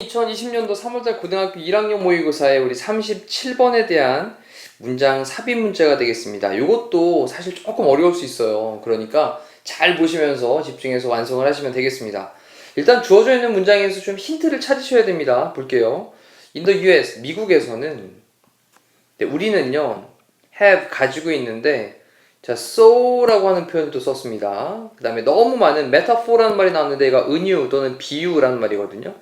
(2020년도 3월달) 고등학교 1학년 모의고사에 우리 37번에 대한 문장 삽입 문제가 되겠습니다. 이것도 사실 조금 어려울 수 있어요. 그러니까 잘 보시면서 집중해서 완성을 하시면 되겠습니다. 일단 주어져 있는 문장에서 좀 힌트를 찾으셔야 됩니다. 볼게요. In the US, 미국에서는 우리는요 have 가지고 있는데 자, so라고 하는 표현을 또 썼습니다. 그 다음에 너무 많은 metaphor라는 말이 나왔는데 얘가 은유 또는 비유라는 말이거든요.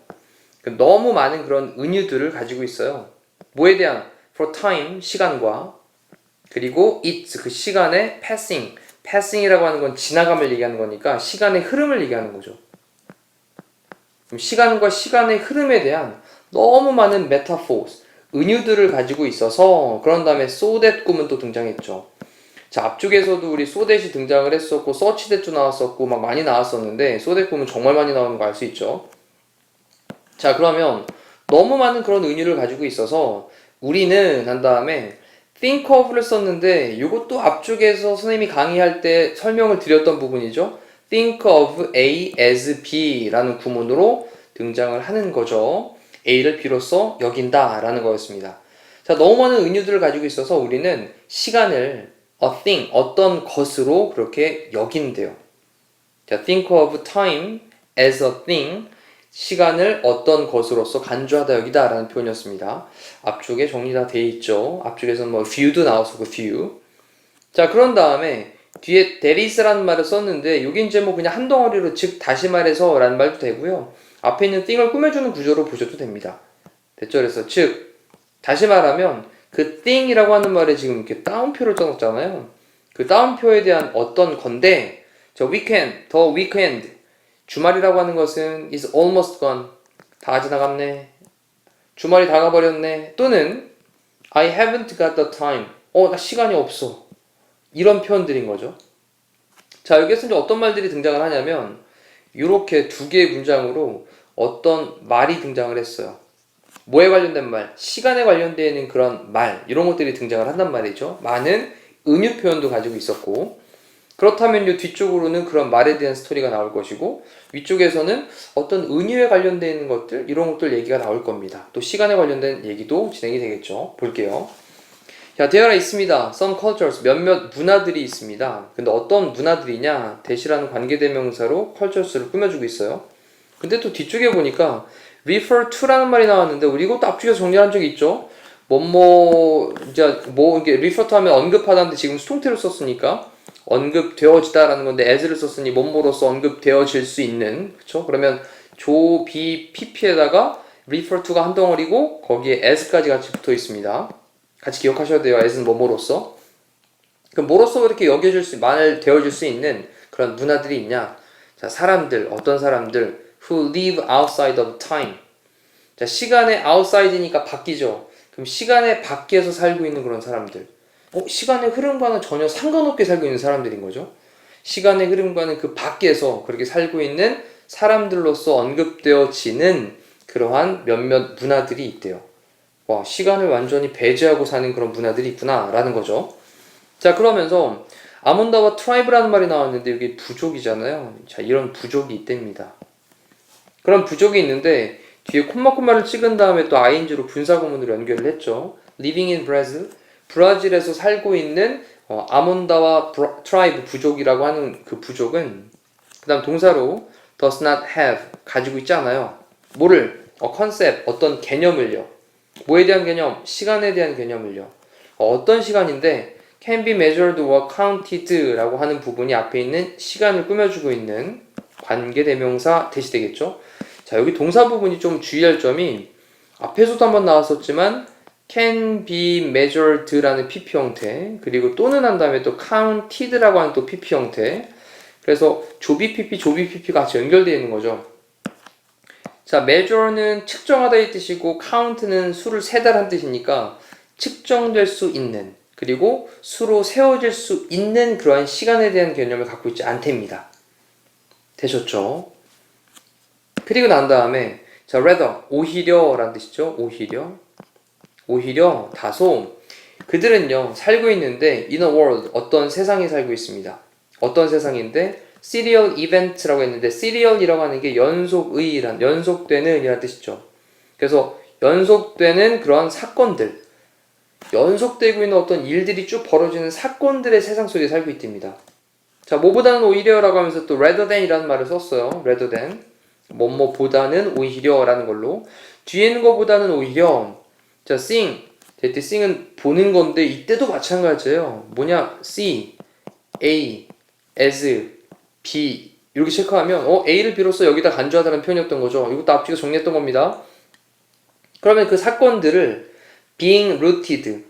너무 많은 그런 은유들을 가지고 있어요. 뭐에 대한? for time, 시간과 그리고 it, 그 시간의 passing. passing이라고 하는 건 지나감을 얘기하는 거니까 시간의 흐름을 얘기하는 거죠. 그럼 시간과 시간의 흐름에 대한 너무 많은 metaphors, 은유들을 가지고 있어서 그런 다음에 so that 꿈은 또 등장했죠. 자, 앞쪽에서도 우리 so that이 등장을 했었고 such that도 나왔었고 막 많이 나왔었는데 so that 꿈은 정말 많이 나오는 거 알 수 있죠. 자, 그러면 너무 많은 그런 은유를 가지고 있어서 우리는 한 다음에 think of를 썼는데 이것도 앞쪽에서 선생님이 강의할 때 설명을 드렸던 부분이죠. think of A as B 라는 구문으로 등장을 하는 거죠. A를 B로서 여긴다 라는 거였습니다. 자, 너무 많은 은유들을 가지고 있어서 우리는 시간을 a thing, 어떤 것으로 그렇게 여긴대요. 자, think of time as a thing, 시간을 어떤 것으로서 간주하다 여기다 라는 표현이었습니다. 앞쪽에 정리 다 돼 있죠. 앞쪽에서는 뭐 view도 나왔었고 view. 자, 그런 다음에 뒤에 there is라는 말을 썼는데 여기 이제 뭐 그냥 한 덩어리로 즉 다시 말해서 라는 말도 되고요. 앞에 있는 thing을 꾸며주는 구조로 보셔도 됩니다. 됐죠? 그래서 즉 다시 말하면 그 thing이라고 하는 말에 지금 이렇게 따옴표를 써놨잖아요. 그 따옴표에 대한 어떤 건데 저 weekend, the weekend 주말이라고 하는 것은 is almost gone. 다 지나갔네. 주말이 다 가버렸네. 또는 I haven't got the time. 나 시간이 없어. 이런 표현들인 거죠. 자, 여기에서 이제 어떤 말들이 등장을 하냐면 이렇게 두 개의 문장으로 어떤 말이 등장을 했어요. 뭐에 관련된 말? 시간에 관련되는 그런 말, 이런 것들이 등장을 한단 말이죠. 많은 은유 표현도 가지고 있었고, 그렇다면 이 뒤쪽으로는 그런 말에 대한 스토리가 나올 것이고 위쪽에서는 어떤 은유에 관련되어 있는 것들 이런 것들 얘기가 나올 겁니다. 또 시간에 관련된 얘기도 진행이 되겠죠. 볼게요. 자, 되어 있습니다. Some cultures, 몇몇 문화들이 있습니다. 근데 어떤 문화들이냐? 대시라는 관계대명사로 cultures를 꾸며주고 있어요. 근데 또 뒤쪽에 보니까 refer to라는 말이 나왔는데 우리 이것도 앞쪽에서 정리한 적이 있죠. 이제 이게 refer to 하면 언급하다는데 지금 수동태로 썼으니까 언급되어지다라는 건데 as를 썼으니 뭐뭐로서 언급되어질 수 있는, 그쵸? 그러면 조, 비, pp에다가 refer to가 한 덩어리고 거기에 as까지 같이 붙어 있습니다. 같이 기억하셔야 돼요. as는 뭐뭐로서. 그럼 뭐로서 그렇게 말되어질 수 있는 그런 문화들이 있냐? 자, 사람들, 어떤 사람들 who live outside of time. 자, 시간의 outside니까 밖이죠. 그럼 시간의 밖에서 살고 있는 그런 사람들. 시간의 흐름과는 전혀 상관없게 살고 있는 사람들인 거죠. 시간의 흐름과는 그 밖에서 그렇게 살고 있는 사람들로서 언급되어지는 그러한 몇몇 문화들이 있대요. 와, 시간을 완전히 배제하고 사는 그런 문화들이 있구나 라는 거죠. 자, 그러면서 아몬다와 트라이브라는 말이 나왔는데 여기 부족이잖아요. 자, 이런 부족이 있답니다. 그런 부족이 있는데 뒤에 콤마콤마를 찍은 다음에 또 ing로 분사구문으로 연결을 했죠. Living in Brazil, 브라질에서 살고 있는 아몬다와 트라이브 부족이라고 하는 그 부족은 그 다음 동사로 does not have 가지고 있지 않아요. 뭐를? 컨셉, 어떤 개념을요. 뭐에 대한 개념? 시간에 대한 개념을요. 어떤 시간인데 can be measured or counted 라고 하는 부분이 앞에 있는 시간을 꾸며주고 있는 관계대명사 대시되겠죠. 자, 여기 동사 부분이 좀 주의할 점이 앞에서도 한번 나왔었지만 can be measured라는 PP 형태, 그리고 또는 한 다음에 또 counted라고 하는 또 PP 형태. 그래서 조비 PP가 같이 연결되어 있는 거죠. 자, measure는 측정하다 이 뜻이고 count는 수를 세다라는 뜻이니까 측정될 수 있는, 그리고 수로 세워질 수 있는 그러한 시간에 대한 개념을 갖고 있지 않답니다. 되셨죠? 그리고 난 다음에 자, rather, 오히려 라는 뜻이죠. 오히려 다소 그들은요, 살고 있는데 in a world, 어떤 세상에 살고 있습니다. 어떤 세상인데 serial event라고 했는데 serial이라고 하는 게 연속되는 이라는 뜻이죠. 그래서 연속되는 그런 사건들, 연속되고 있는 어떤 일들이 쭉 벌어지는 사건들의 세상 속에 살고 있답니다. 자, 뭐보다는 오히려라고 하면서 또 rather than 이라는 말을 썼어요. rather than. 뭐뭐보다는 오히려라는 걸로. 뒤에 있는 것보다는 오히려. 자, seeing. 대때 seeing은 보는 건데 이때도 마찬가지예요. 뭐냐? see, a, as, b 이렇게 체크하면 a를 비로소 여기다 간주하다는 표현이었던 거죠. 이것도 앞뒤가 정리했던 겁니다. 그러면 그 사건들을 being rooted,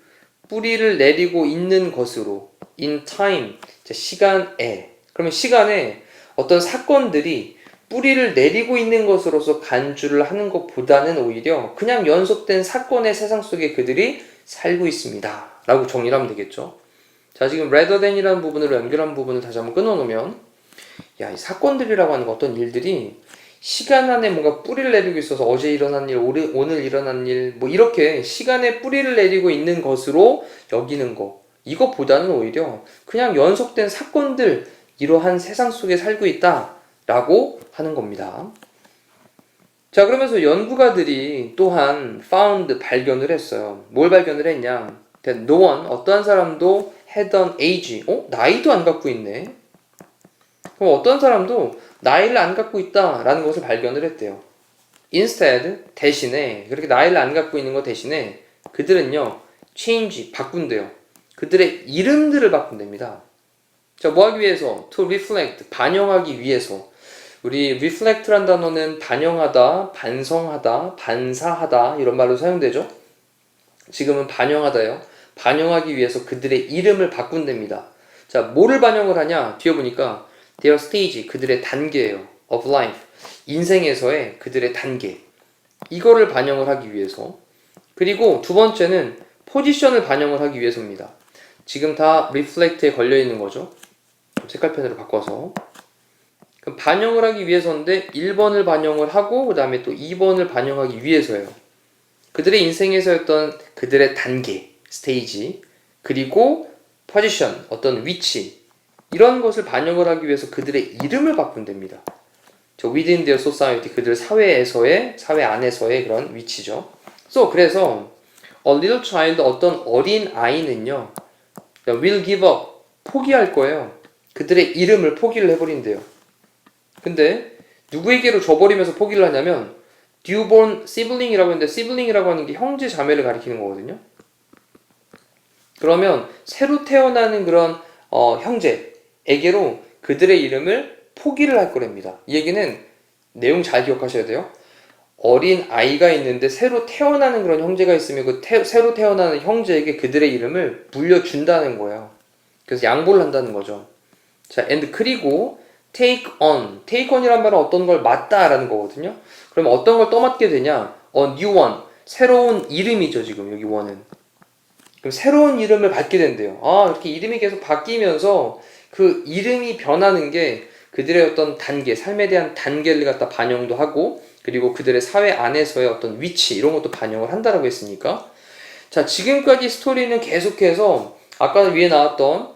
뿌리를 내리고 있는 것으로 in time, 시간에. 그러면 시간에 어떤 사건들이 뿌리를 내리고 있는 것으로서 간주를 하는 것보다는 오히려 그냥 연속된 사건의 세상 속에 그들이 살고 있습니다. 라고 정리를 하면 되겠죠. 자, 지금 rather than이라는 부분으로 연결한 부분을 다시 한번 끊어놓으면, 야, 이 사건들이라고 하는 어떤 일들이 시간 안에 뭔가 뿌리를 내리고 있어서 어제 일어난 일, 오늘 일어난 일, 뭐 이렇게 시간에 뿌리를 내리고 있는 것으로 여기는 거. 이것보다는 오히려 그냥 연속된 사건들, 이러한 세상 속에 살고 있다라고 하는 겁니다. 자, 그러면서 연구가들이 또한 found, 발견을 했어요. 뭘 발견을 했냐? that no one, 어떠한 사람도 had an age, 나이도 안 갖고 있네. 그럼 어떤 사람도 나이를 안 갖고 있다라는 것을 발견을 했대요. instead, 대신에, 그렇게 나이를 안 갖고 있는 것 대신에 그들은요, change, 바꾼대요. 그들의 이름들을 바꾼답니다. 자, 뭐 하기 위해서? to reflect, 반영하기 위해서. 우리 reflect란 단어는 반영하다, 반성하다, 반사하다 이런 말로 사용되죠. 지금은 반영하다요. 반영하기 위해서 그들의 이름을 바꾼답니다. 자, 뭐를 반영을 하냐? 뒤에 보니까 their stage, 그들의 단계예요. of life, 인생에서의 그들의 단계. 이거를 반영을 하기 위해서. 그리고 두 번째는 포지션을 반영을 하기 위해서입니다. 지금 다 reflect에 걸려 있는 거죠. 색깔펜으로 바꿔서. 그럼 반영을 하기 위해서인데 1번을 반영을 하고 그 다음에 또 2번을 반영하기 위해서예요. 그들의 인생에서였던 그들의 단계, 스테이지, 그리고 포지션, 어떤 위치, 이런 것을 반영을 하기 위해서 그들의 이름을 바꾼답니다. within their society, 그들 사회 안에서의 그런 위치죠. 그래서 a little child, 어떤 어린 아이는요, will give up, 포기할 거예요. 그들의 이름을 포기를 해버린대요. 근데 누구에게로 줘버리면서 포기를 하냐면 newborn sibling이라고 했는데 sibling이라고 하는 게 형제 자매를 가리키는 거거든요. 그러면 새로 태어나는 그런 형제에게로 그들의 이름을 포기를 할 거랍니다. 이 얘기는 내용 잘 기억하셔야 돼요. 어린 아이가 있는데 새로 태어나는 그런 형제가 있으면 그 새로 태어나는 형제에게 그들의 이름을 물려준다는 거예요. 그래서 양보를 한다는 거죠. 자, and 그리고 take on이란 말은 어떤 걸 맡다라는 거거든요. 그러면 어떤 걸 떠맡게 되냐? a new one, 새로운 이름이죠. 지금 여기 one은. 그럼 새로운 이름을 받게 된대요. 이렇게 이름이 계속 바뀌면서 그 이름이 변하는 게 그들의 어떤 단계, 삶에 대한 단계를 갖다 반영도 하고, 그리고 그들의 사회 안에서의 어떤 위치, 이런 것도 반영을 한다라고 했으니까. 자, 지금까지 스토리는 계속해서 아까 위에 나왔던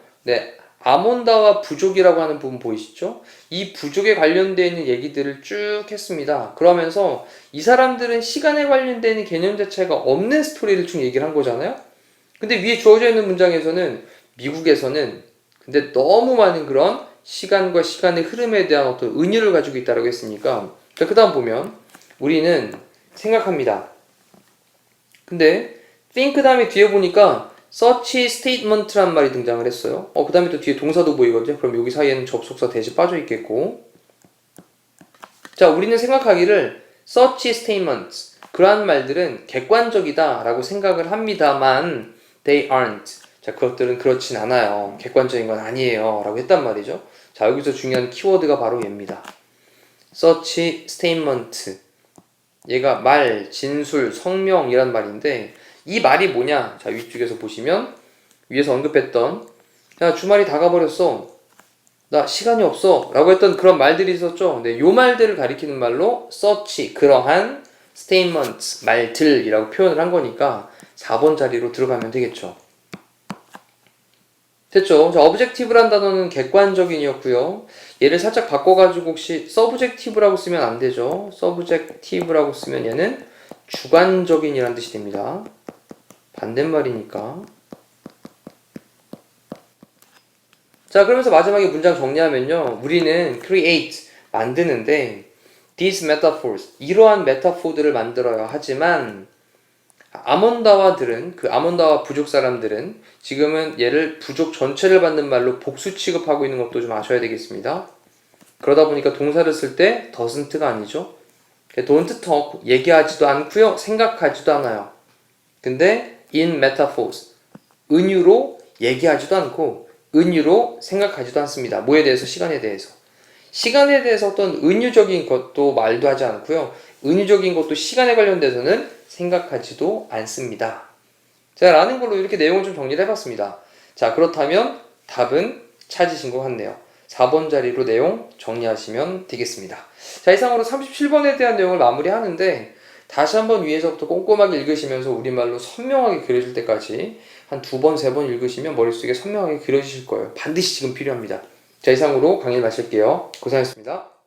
아몬다와 부족이라고 하는 부분 보이시죠? 이 부족에 관련되어 있는 얘기들을 쭉 했습니다. 그러면서 이 사람들은 시간에 관련되는 개념 자체가 없는 스토리를 쭉 얘기를 한 거잖아요? 근데 위에 주어져 있는 문장에서는 미국에서는 근데 너무 많은 그런 시간과 시간의 흐름에 대한 어떤 은유를 가지고 있다고 했으니까, 자, 그 다음 보면 우리는 생각합니다. 근데 think 다음에 뒤에 보니까 such statement란 말이 등장을 했어요. 그 다음에 또 뒤에 동사도 보이거든요. 그럼 여기 사이에는 접속사 대시 빠져 있겠고. 자, 우리는 생각하기를 such statements, 그러한 말들은 객관적이다 라고 생각을 합니다만 they aren't. 자, 그것들은 그렇진 않아요. 객관적인 건 아니에요 라고 했단 말이죠. 자, 여기서 중요한 키워드가 바로 얘입니다. such statement. 얘가 말, 진술, 성명이란 말인데 이 말이 뭐냐? 자, 위쪽에서 보시면 위에서 언급했던 야, 주말이 다 가버렸어. 나 시간이 없어. 라고 했던 그런 말들이 있었죠. 네, 요 말들을 가리키는 말로 such, 그러한 statements, 말들이라고 표현을 한 거니까 4번 자리로 들어가면 되겠죠. 됐죠? 자, objective란 단어는 객관적인이었고요. 얘를 살짝 바꿔가지고 혹시 subjective라고 쓰면 안 되죠? subjective라고 쓰면 얘는 주관적인이란 뜻이 됩니다. 반대말이니까. 자, 그러면서 마지막에 문장 정리하면요. 우리는 create, 만드는데 these metaphors, 이러한 메타포들을 만들어요. 하지만 아몬다와들은, 그 아몬다와 부족 사람들은 지금은 얘를 부족 전체를 받는 말로 복수 취급하고 있는 것도 좀 아셔야 되겠습니다. 그러다 보니까 동사를 쓸 때 doesn't가 아니죠. don't talk, 얘기하지도 않고요. 생각하지도 않아요. 근데 in metaphors, 은유로 얘기하지도 않고 은유로 생각하지도 않습니다. 뭐에 대해서? 시간에 대해서. 시간에 대해서 어떤 은유적인 것도 말도 하지 않고요. 은유적인 것도 시간에 관련돼서는 생각하지도 않습니다. 자, 라는 걸로 이렇게 내용을 좀 정리를 해봤습니다. 자, 그렇다면 답은 찾으신 것 같네요. 4번 자리로 내용 정리하시면 되겠습니다. 자, 이상으로 37번에 대한 내용을 마무리하는데 다시 한번 위에서부터 꼼꼼하게 읽으시면서 우리말로 선명하게 그려질 때까지 한 2번, 3번 읽으시면 머릿속에 선명하게 그려지실 거예요. 반드시 지금 필요합니다. 자, 이상으로 강의 마칠게요. 고생하셨습니다.